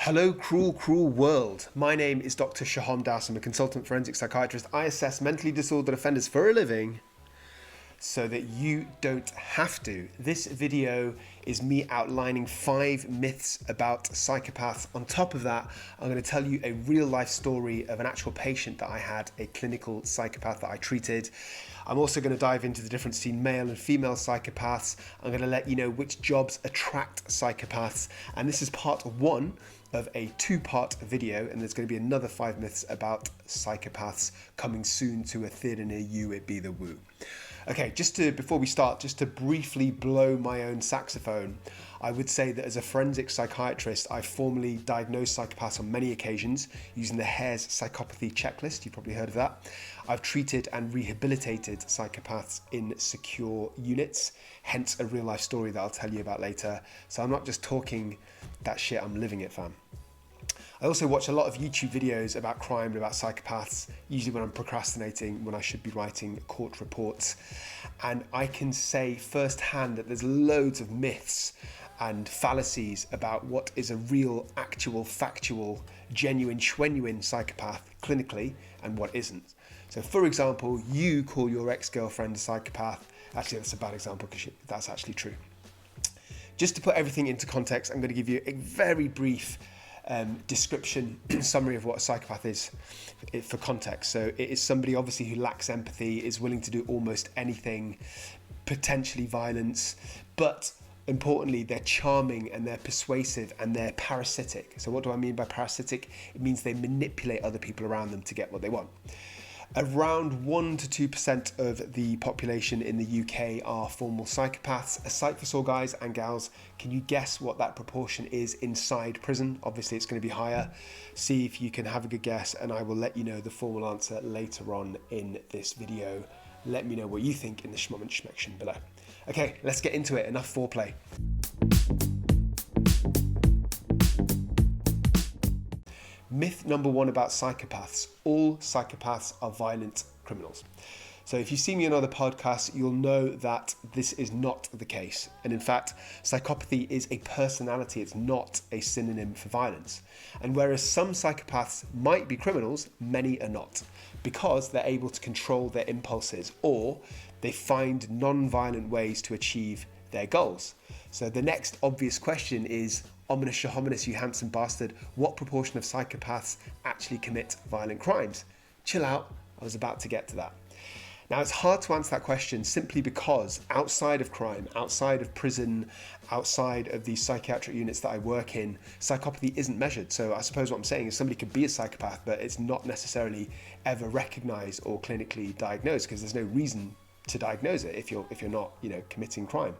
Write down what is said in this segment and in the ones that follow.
Hello, cruel, cruel world. My name is Dr. Shaham Das. I'm a consultant forensic psychiatrist. I assess mentally disordered offenders for a living so that you don't have to. This video is me outlining 5 myths about psychopaths. On top of that, I'm going to tell you a real life story of an actual patient that I had, a clinical psychopath that I treated. I'm also going to dive into the difference between male and female psychopaths. I'm going to let you know which jobs attract psychopaths. And this is part 1 of a 2-part video, and there's going to be another 5 myths about psychopaths coming soon to a theatre near you. It be the woo. Okay, before we start, just to briefly blow my own saxophone, I would say that as a forensic psychiatrist, I've formally diagnosed psychopaths on many occasions using the Hare's psychopathy checklist. You've probably heard of that. I've treated and rehabilitated psychopaths in secure units, hence a real life story that I'll tell you about later. So I'm not just talking that shit, I'm living it, fam. I also watch a lot of YouTube videos about crime and about psychopaths, usually when I'm procrastinating, when I should be writing court reports. And I can say firsthand that there's loads of myths and fallacies about what is a real, actual, factual, genuine, schwenuine psychopath clinically and what isn't. So for example, you call your ex-girlfriend a psychopath. Actually, that's a bad example because that's actually true. Just to put everything into context, I'm going to give you a very brief description, summary of what a psychopath is for context. So it is somebody obviously who lacks empathy, is willing to do almost anything, potentially violence, but importantly, they're charming and they're persuasive and they're parasitic. So what do I mean by parasitic? It means they manipulate other people around them to get what they want. Around 1 to 2% of the population in the UK are formal psychopaths. A sight for sore guys and gals. Can you guess what that proportion is inside prison? Obviously it's going to be higher. See if you can have a good guess, and I will let you know the formal answer later on in this video. Let me know what you think in the comment section below. Okay, let's get into it. Enough foreplay. Myth number 1 about psychopaths: all psychopaths are violent criminals. So if you see me on other podcasts, you'll know that this is not the case. And in fact, psychopathy is a personality. It's not a synonym for violence. And whereas some psychopaths might be criminals, many are not, because they're able to control their impulses, or they find non-violent ways to achieve their goals. So the next obvious question is, ominous shahominous, you handsome bastard, what proportion of psychopaths actually commit violent crimes? Chill out, I was about to get to that. Now, it's hard to answer that question simply because outside of crime, outside of prison, outside of these psychiatric units that I work in, psychopathy isn't measured. So I suppose what I'm saying is somebody could be a psychopath, but it's not necessarily ever recognized or clinically diagnosed, because there's no reason to diagnose it if you're not, committing crime.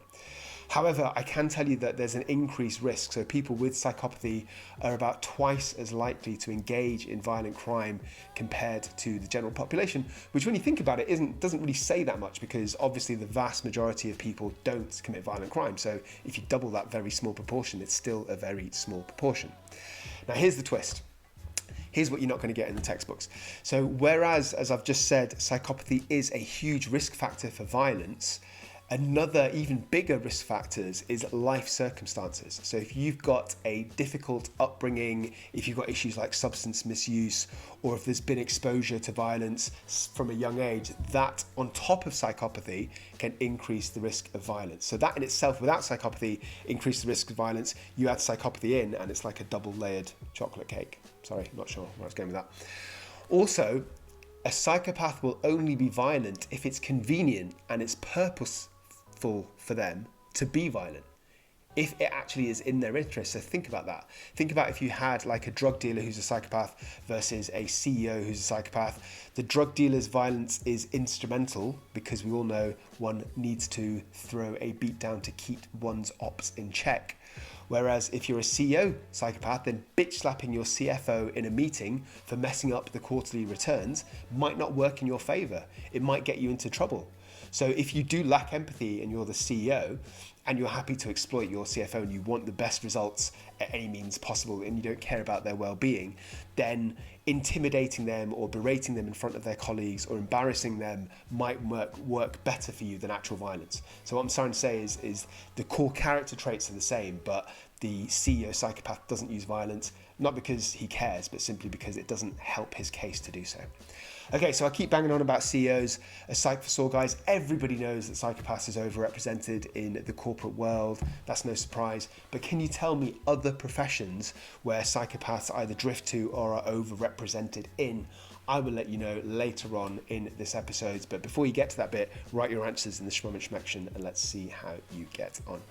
However, I can tell you that there's an increased risk. So people with psychopathy are about twice as likely to engage in violent crime compared to the general population, which when you think about it doesn't really say that much, because obviously the vast majority of people don't commit violent crime. So if you double that very small proportion, it's still a very small proportion. Now here's the twist. Here's what you're not going to get in the textbooks. So whereas, as I've just said, psychopathy is a huge risk factor for violence, another even bigger risk factors is life circumstances. So if you've got a difficult upbringing, if you've got issues like substance misuse, or if there's been exposure to violence from a young age, that on top of psychopathy can increase the risk of violence. So that in itself, without psychopathy, increase the risk of violence. You add psychopathy in and it's like a double layered chocolate cake. Sorry, not sure where I was going with that. Also, a psychopath will only be violent if it's convenient and it's purposeful for them to be violent, if it actually is in their interest. So think about that. Think about if you had like a drug dealer who's a psychopath versus a CEO who's a psychopath. The drug dealer's violence is instrumental because we all know one needs to throw a beat down to keep one's ops in check. Whereas if you're a CEO psychopath, then bitch slapping your CFO in a meeting for messing up the quarterly returns might not work in your favor. It might get you into trouble. So if you do lack empathy and you're the CEO and you're happy to exploit your CFO and you want the best results at any means possible and you don't care about their well-being, then intimidating them or berating them in front of their colleagues or embarrassing them might work better for you than actual violence. So what I'm trying to say is the core character traits are the same, but the CEO psychopath doesn't use violence, not because he cares, but simply because it doesn't help his case to do so. Okay, so I keep banging on about CEOs. As Psych for Sore guys, everybody knows that psychopaths is overrepresented in the corporate world. That's no surprise. But can you tell me other professions where psychopaths either drift to or are overrepresented in? I will let you know later on in this episode. But before you get to that bit, write your answers in the Schmummage section and let's see how you get on.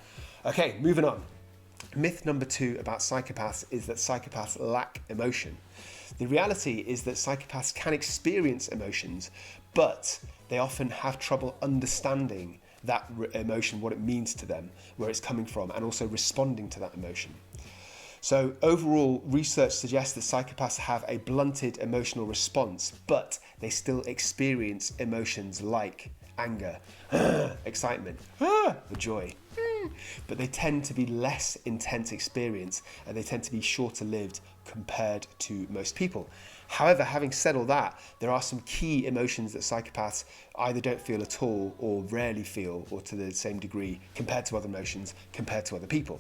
Okay, moving on. Myth number 2 about psychopaths is that psychopaths lack emotion. The reality is that psychopaths can experience emotions, but they often have trouble understanding that emotion, what it means to them, where it's coming from, and also responding to that emotion. So overall, research suggests that psychopaths have a blunted emotional response, but they still experience emotions like anger, excitement, or joy. But they tend to be less intense experience and they tend to be shorter lived compared to most people. However, having said all that, there are some key emotions that psychopaths either don't feel at all or rarely feel, or to the same degree compared to other emotions, compared to other people.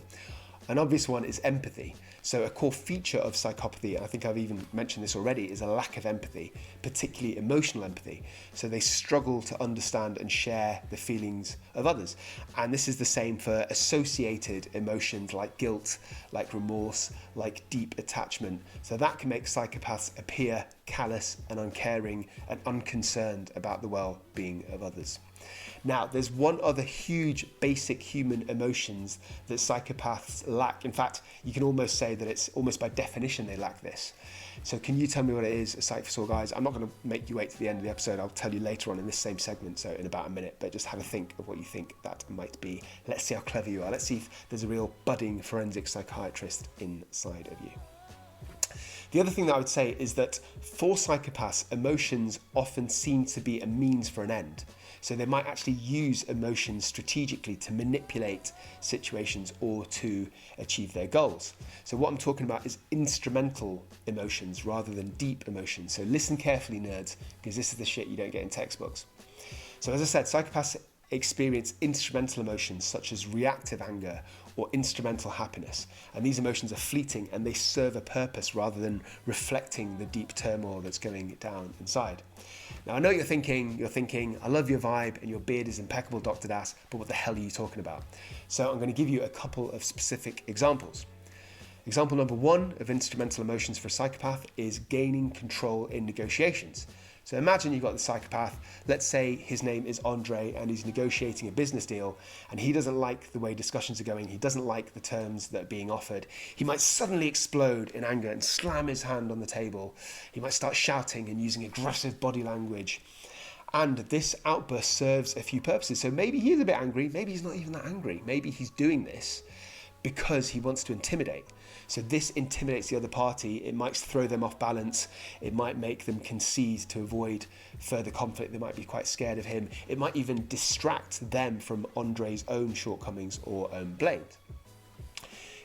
An obvious one is empathy. So a core feature of psychopathy, and I think I've even mentioned this already, is a lack of empathy, particularly emotional empathy. So they struggle to understand and share the feelings of others. And this is the same for associated emotions like guilt, like remorse, like deep attachment. So that can make psychopaths appear callous and uncaring and unconcerned about the well-being of others. Now, there's one other huge basic human emotions that psychopaths lack. In fact, you can almost say that it's almost by definition they lack this. So can you tell me what it is, Psych for Sore guys? I'm not going to make you wait to the end of the episode. I'll tell you later on in this same segment, so in about a minute. But just have a think of what you think that might be. Let's see how clever you are. Let's see if there's a real budding forensic psychiatrist inside of you. The other thing that I would say is that for psychopaths, emotions often seem to be a means for an end. So they might actually use emotions strategically to manipulate situations or to achieve their goals. So what I'm talking about is instrumental emotions rather than deep emotions. So listen carefully, nerds, because this is the shit you don't get in textbooks. So as I said, psychopaths experience instrumental emotions such as reactive anger or instrumental happiness. And these emotions are fleeting and they serve a purpose rather than reflecting the deep turmoil that's going down inside. Now I know you're thinking, I love your vibe and your beard is impeccable, Dr. Das, but what the hell are you talking about? So I'm going to give you a couple of specific examples. Example number 1 of instrumental emotions for a psychopath is gaining control in negotiations. So imagine you've got the psychopath, let's say his name is Andre and he's negotiating a business deal and he doesn't like the way discussions are going, he doesn't like the terms that are being offered. He might suddenly explode in anger and slam his hand on the table. He might start shouting and using aggressive body language. And this outburst serves a few purposes. So maybe he is a bit angry, maybe he's not even that angry. Maybe he's doing this because he wants to intimidate. So this intimidates the other party. It might throw them off balance. It might make them concede to avoid further conflict. They might be quite scared of him. It might even distract them from Andre's own shortcomings or own blames.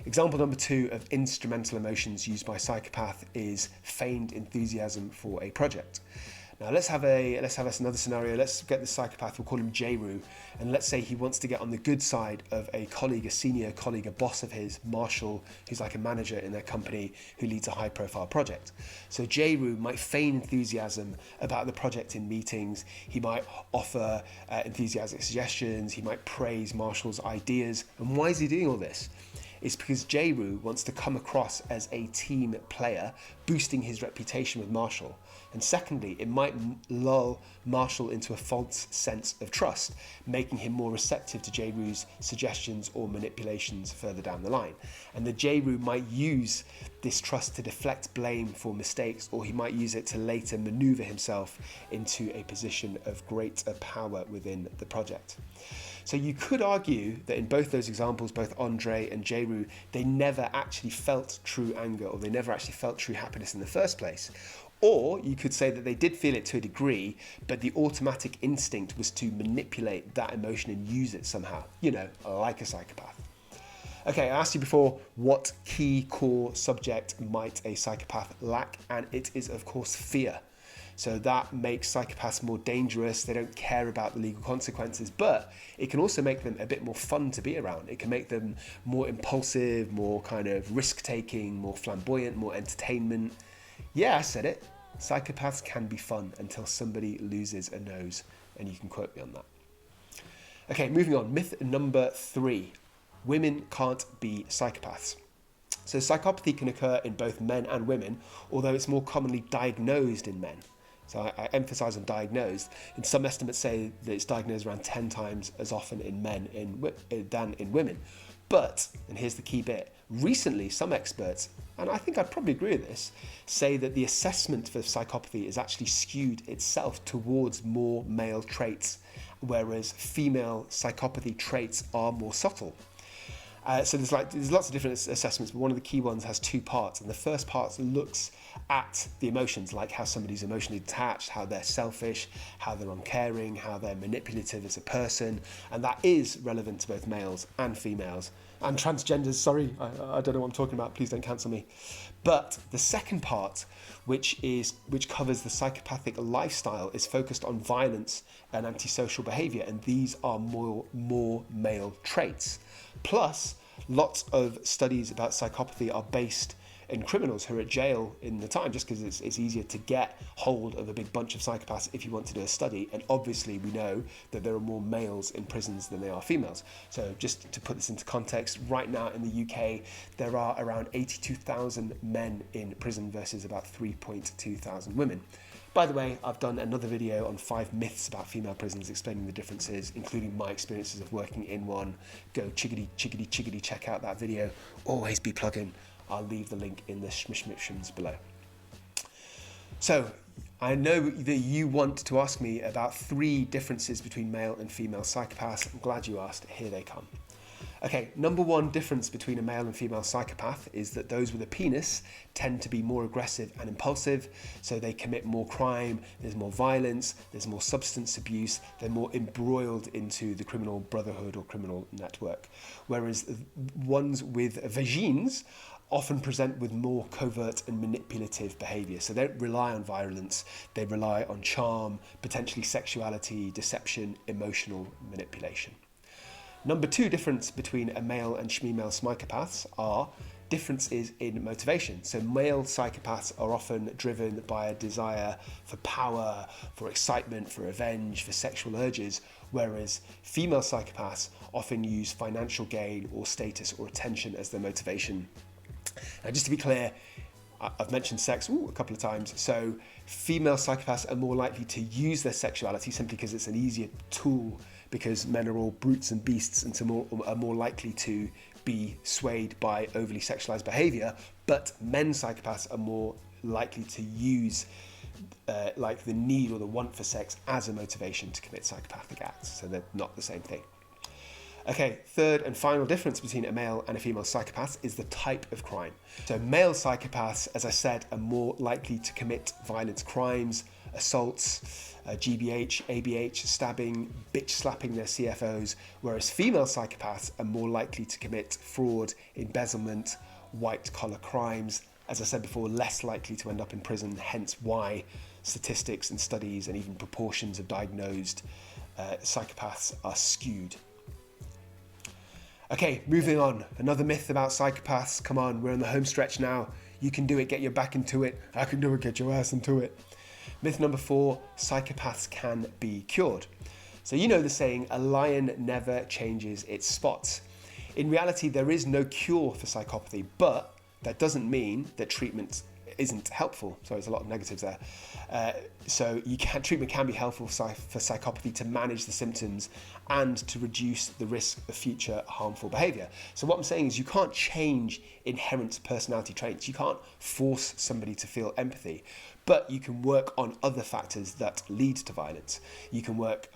Example number 2 of instrumental emotions used by psychopath is feigned enthusiasm for a project. Now let's have another scenario. Let's get the psychopath, we'll call him J-Roo, and let's say he wants to get on the good side of a colleague, a senior colleague, a boss of his, Marshall, who's like a manager in their company who leads a high profile project. So J-Roo might feign enthusiasm about the project in meetings. He might offer enthusiastic suggestions. He might praise Marshall's ideas. And why is he doing all this? It's because J-Roo wants to come across as a team player, boosting his reputation with Marshall. And secondly, it might lull Marshall into a false sense of trust, making him more receptive to J-Roo's suggestions or manipulations further down the line. And the J-Roo might use this trust to deflect blame for mistakes, or he might use it to later maneuver himself into a position of greater power within the project. So you could argue that in both those examples, both Andre and J-Roo, they never actually felt true anger, or they never actually felt true happiness in the first place. Or you could say that they did feel it to a degree, but the automatic instinct was to manipulate that emotion and use it somehow, like a psychopath. Okay, I asked you before, what key core subject might a psychopath lack? And it is, of course, fear. So that makes psychopaths more dangerous. They don't care about the legal consequences, but it can also make them a bit more fun to be around. It can make them more impulsive, more kind of risk-taking, more flamboyant, more entertainment. Yeah, I said it. Psychopaths can be fun until somebody loses a nose, and you can quote me on that. Okay, moving on. Myth number 3. Women can't be psychopaths. So psychopathy can occur in both men and women, although it's more commonly diagnosed in men. So I emphasize on diagnosed. And some estimates say that it's diagnosed around 10 times as often in men than in women. But, and here's the key bit, recently some experts, and I think I'd probably agree with this, say that the assessment for psychopathy is actually skewed itself towards more male traits, whereas female psychopathy traits are more subtle. So there's lots of different assessments, but one of the key ones has 2 parts. And the first part looks at the emotions, like how somebody's emotionally detached, how they're selfish, how they're uncaring, how they're manipulative as a person. And that is relevant to both males and females. And transgenders, sorry, I don't know what I'm talking about, please don't cancel me. But the second part, which covers the psychopathic lifestyle, is focused on violence and antisocial behaviour, and these are more male traits. Plus, lots of studies about psychopathy are based in criminals who are at jail in the time, just because it's easier to get hold of a big bunch of psychopaths if you want to do a study. And obviously we know that there are more males in prisons than there are females. So just to put this into context, right now in the UK, there are around 82,000 men in prison versus about 3,200 women. By the way, I've done another video on 5 myths about female prisons, explaining the differences, including my experiences of working in one. Go chickadee, check out that video. Always be plugging. I'll leave the link in the descriptions below. So, I know that you want to ask me about 3 differences between male and female psychopaths. I'm glad you asked. Here they come. Okay, number 1 difference between a male and female psychopath is that those with a penis tend to be more aggressive and impulsive, so they commit more crime, there's more violence, there's more substance abuse, they're more embroiled into the criminal brotherhood or criminal network. Whereas ones with vagines often present with more covert and manipulative behaviour. So they don't rely on violence, they rely on charm, potentially sexuality, deception, emotional manipulation. Number 2 difference between a male and female psychopaths are differences in motivation. So male psychopaths are often driven by a desire for power, for excitement, for revenge, for sexual urges, whereas female psychopaths often use financial gain or status or attention as their motivation. Now, just to be clear, I've mentioned sex a couple of times. So female psychopaths are more likely to use their sexuality simply because it's an easier tool, because men are all brutes and beasts and are more likely to be swayed by overly sexualized behavior. But men psychopaths are more likely to use like the need or the want for sex as a motivation to commit psychopathic acts. So they're not the same thing. Okay, third and final difference between a male and a female psychopath is the type of crime. So male psychopaths, as I said, are more likely to commit violent crimes, assaults, GBH, ABH, stabbing, bitch slapping their CFOs, whereas female psychopaths are more likely to commit fraud, embezzlement, white collar crimes. As I said before, less likely to end up in prison, hence why statistics and studies and even proportions of diagnosed psychopaths are skewed. Okay, moving on. Another myth about psychopaths. Come on, we're on the home stretch now. You can do it, get your back into it. I can do it, get your ass into it. Myth number 4, psychopaths can be cured. So you know the saying, a lion never changes its spots. In reality, there is no cure for psychopathy, but that doesn't mean that treatment isn't helpful. So there's a lot of negatives there. Treatment can be helpful for psychopathy to manage the symptoms and to reduce the risk of future harmful behaviour. So what I'm saying is you can't change inherent personality traits. You can't force somebody to feel empathy, but you can work on other factors that lead to violence. You can work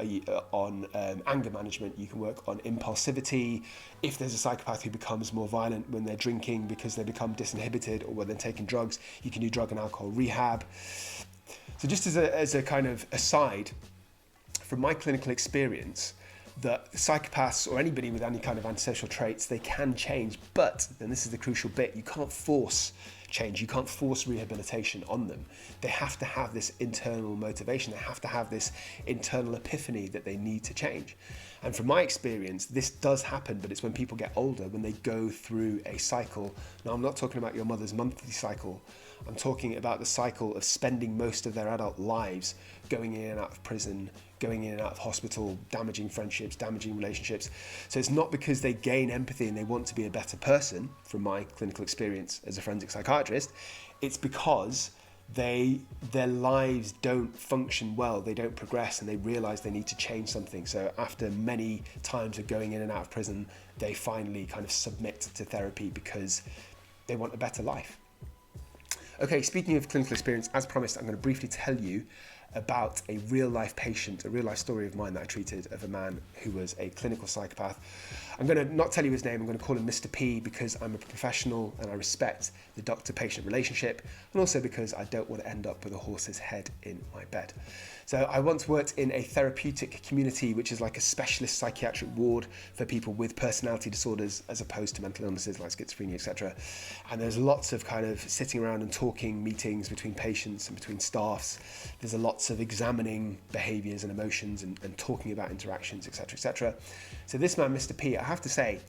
on anger management. You can work on impulsivity. If there's a psychopath who becomes more violent when they're drinking because they become disinhibited, or when they're taking drugs, you can do drug and alcohol rehab. So just as a kind of aside, from my clinical experience, that psychopaths or anybody with any kind of antisocial traits, they can change, but, and this is the crucial bit, you can't force change. You can't force rehabilitation on them. They have to have this internal motivation. They have to have this internal epiphany that they need to change. And from my experience, this does happen, but it's when people get older, when they go through a cycle. Now, I'm not talking about your mother's monthly cycle. I'm talking about the cycle of spending most of their adult lives going in and out of prison, going in and out of hospital, damaging friendships, damaging relationships. So it's not because they gain empathy and they want to be a better person, from my clinical experience as a forensic psychiatrist. It's because their lives don't function well, they don't progress, and they realize they need to change something. So after many times of going in and out of prison, they finally kind of submit to therapy because they want a better life. Okay, speaking of clinical experience, as promised, I'm going to briefly tell you about a real life patient, a real life story of mine that I treated, of a man who was a clinical psychopath. I'm going to not tell you his name, I'm going to call him Mr. P, because I'm a professional and I respect the doctor-patient relationship, and also because I don't want to end up with a horse's head in my bed. So I once worked in a therapeutic community, which is like a specialist psychiatric ward for people with personality disorders as opposed to mental illnesses like schizophrenia, etc. And there's lots of kind of sitting around and talking meetings between patients and between staffs. There's lots of examining behaviours and emotions and talking about interactions, etc., etc. So this man, Mr. P, I have to say,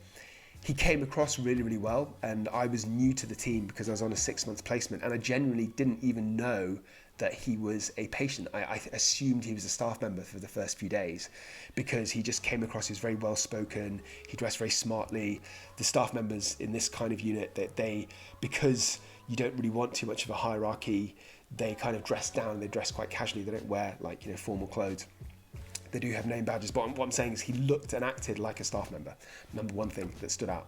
he came across really, really well, and I was new to the team because I was on a 6-month placement, and I genuinely didn't even know that he was a patient. I assumed he was a staff member for the first few days because he just came across, he was very well spoken, he dressed very smartly. The staff members in this kind of unit, because you don't really want too much of a hierarchy, they kind of dress down, they dress quite casually, they don't wear formal clothes. They do have name badges, but what I'm saying is he looked and acted like a staff member. Number one thing that stood out.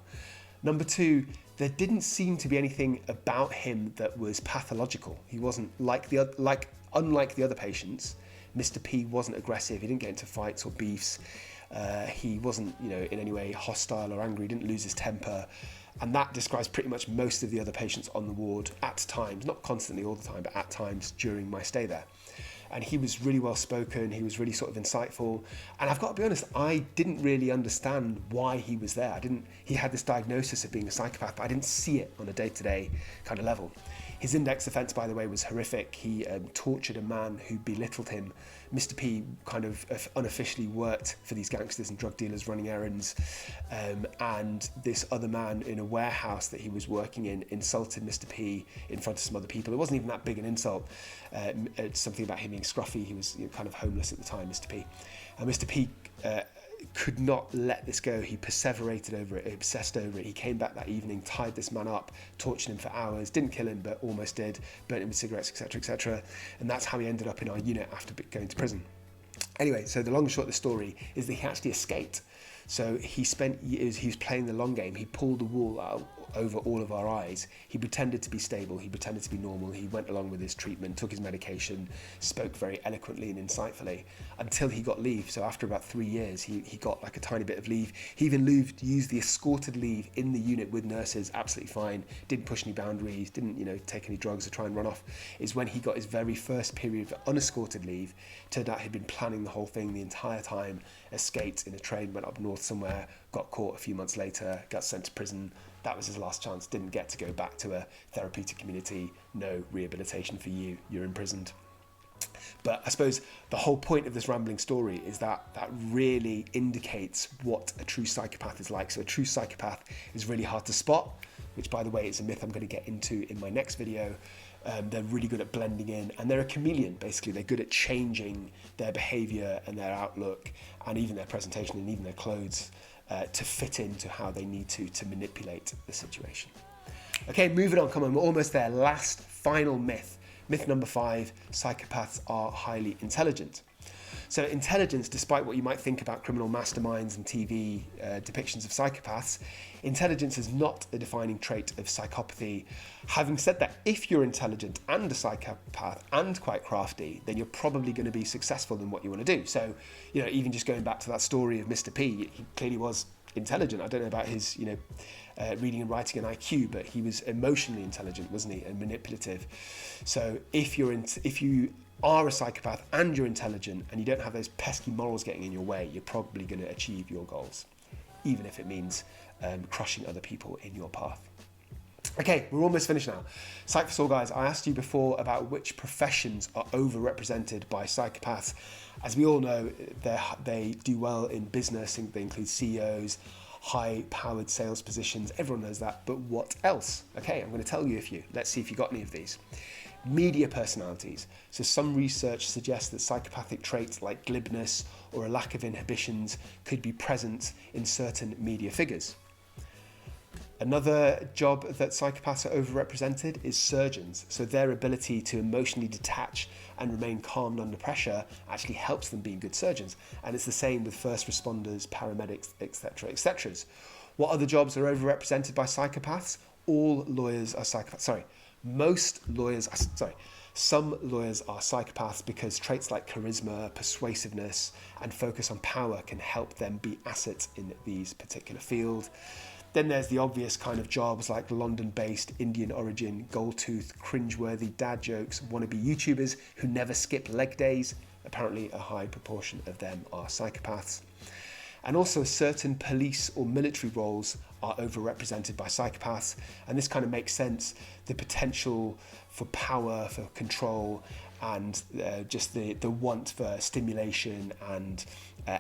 Number two, there didn't seem to be anything about him that was pathological. He wasn't unlike the other patients. Mr. P wasn't aggressive. He didn't get into fights or beefs. He wasn't, in any way hostile or angry. He didn't lose his temper. And that describes pretty much most of the other patients on the ward at times, not constantly all the time, but at times during my stay there. And he was really well spoken, he was really sort of insightful. And I've got to be honest, I didn't really understand why he was there. He had this diagnosis of being a psychopath, but I didn't see it on a day-to-day kind of level. His index offence, by the way, was horrific. He tortured a man who belittled him. Mr. P kind of unofficially worked for these gangsters and drug dealers running errands. And this other man in a warehouse that he was working in insulted Mr. P in front of some other people. It wasn't even that big an insult. It's something about him being scruffy. He was kind of homeless at the time, Mr. P. And Mr. P could not let this go. He perseverated over it, obsessed over it. He came back that evening, tied this man up, tortured him for hours, didn't kill him, but almost did, burnt him with cigarettes, etc., etc. And that's how he ended up in our unit after going to prison. Anyway, so the long and short of the story is that he actually escaped. So he spent years, he was playing the long game. He pulled the wool out over all of our eyes. He pretended to be stable. He pretended to be normal. He went along with his treatment, took his medication, spoke very eloquently and insightfully until he got leave. So after about 3 years, he got like a tiny bit of leave. He even used the escorted leave in the unit with nurses, absolutely fine. Didn't push any boundaries, didn't take any drugs or try and run off. Is when he got his very first period of unescorted leave. Turned out he'd been planning the whole thing the entire time, escaped in a train, went up north somewhere, got caught a few months later, got sent to prison. That was his last chance, didn't get to go back to a therapeutic community, no rehabilitation for you, you're imprisoned. But I suppose the whole point of this rambling story is that really indicates what a true psychopath is like. So a true psychopath is really hard to spot, which by the way is a myth I'm going to get into in my next video. They're really good at blending in, and they're a chameleon, basically. They're good at changing their behaviour and their outlook and even their presentation and even their clothes to fit into how they need to manipulate the situation. Okay, moving on, come on, we're almost there. Last, final myth. Myth number 5, psychopaths are highly intelligent. So intelligence, despite what you might think about criminal masterminds and TV depictions of psychopaths, intelligence is not a defining trait of psychopathy. Having said that, if you're intelligent and a psychopath and quite crafty, then you're probably going to be successful in what you want to do. So, even just going back to that story of Mr. P, he clearly was intelligent. I don't know about his, reading and writing and IQ, but he was emotionally intelligent, wasn't he, and manipulative. So if you are a psychopath and you're intelligent and you don't have those pesky morals getting in your way, you're probably going to achieve your goals, even if it means crushing other people in your path. Okay, we're almost finished now. Psych for All, guys, I asked you before about which professions are overrepresented by psychopaths. As we all know, they do well in business, and they include CEOs, high-powered sales positions. Everyone knows that, but what else? Okay, I'm going to tell you a few. Let's see if you got any of these. Media personalities. So some research suggests that psychopathic traits like glibness or a lack of inhibitions could be present in certain media figures. Another job that psychopaths are overrepresented is surgeons. So their ability to emotionally detach and remain calm under pressure actually helps them being good surgeons. And it's the same with first responders, paramedics, etc., etc. What other jobs are overrepresented by psychopaths? All lawyers are psychopaths. Some lawyers are psychopaths because traits like charisma, persuasiveness, and focus on power can help them be assets in these particular fields. Then there's the obvious kind of jobs like London-based, Indian origin, gold-tooth, cringeworthy dad jokes, wannabe YouTubers who never skip leg days. Apparently a high proportion of them are psychopaths. And also certain police or military roles are overrepresented by psychopaths. And this kind of makes sense. The potential for power, for control, and just the want for stimulation and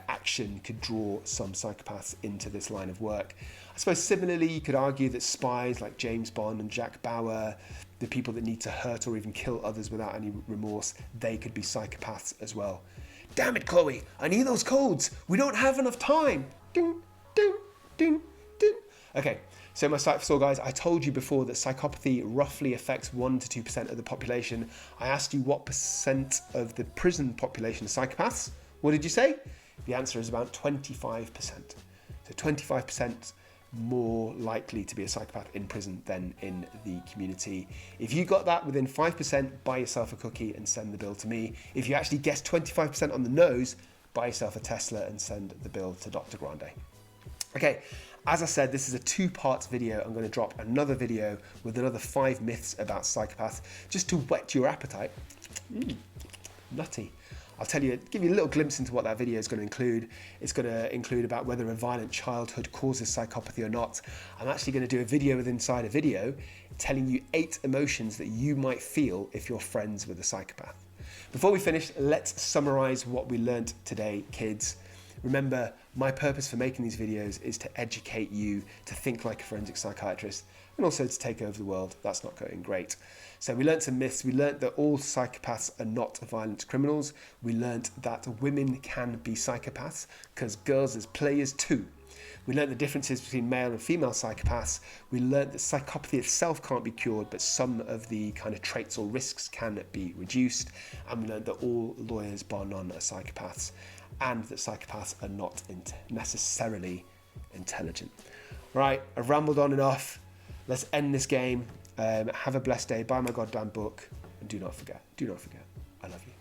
action could draw some psychopaths into this line of work. I suppose similarly, you could argue that spies like James Bond and Jack Bauer, the people that need to hurt or even kill others without any remorse, they could be psychopaths as well. Damn it, Chloe, I need those codes. We don't have enough time. Ding, ding, ding, ding. Okay, so my Psych for All, guys, I told you before that psychopathy roughly affects 1 to 2% of the population. I asked you what percent of the prison population are psychopaths. What did you say? The answer is about 25%. So 25% more likely to be a psychopath in prison than in the community. If you got that within 5%, buy yourself a cookie and send the bill to me. If you actually guessed 25% on the nose, buy yourself a Tesla and send the bill to Dr. Grande. Okay, as I said, this is a 2-part video. I'm going to drop another video with another 5 myths about psychopaths just to whet your appetite. Nutty. I'll tell you, give you a little glimpse into what that video is going to include. It's going to include about whether a violent childhood causes psychopathy or not. I'm actually going to do a video inside a video telling you 8 emotions that you might feel if you're friends with a psychopath. Before we finish, let's summarize what we learned today, kids. Remember, my purpose for making these videos is to educate you to think like a forensic psychiatrist and also to take over the world. That's not going great. So we learnt some myths. We learnt that all psychopaths are not violent criminals. We learnt that women can be psychopaths because girls are players too. We learnt the differences between male and female psychopaths. We learnt that psychopathy itself can't be cured, but some of the kind of traits or risks can be reduced. And we learnt that all lawyers, bar none, are psychopaths, and that psychopaths are not necessarily intelligent. Right, I've rambled on enough. Let's end this game. Have a blessed day. Buy my goddamn book. And do not forget, I love you.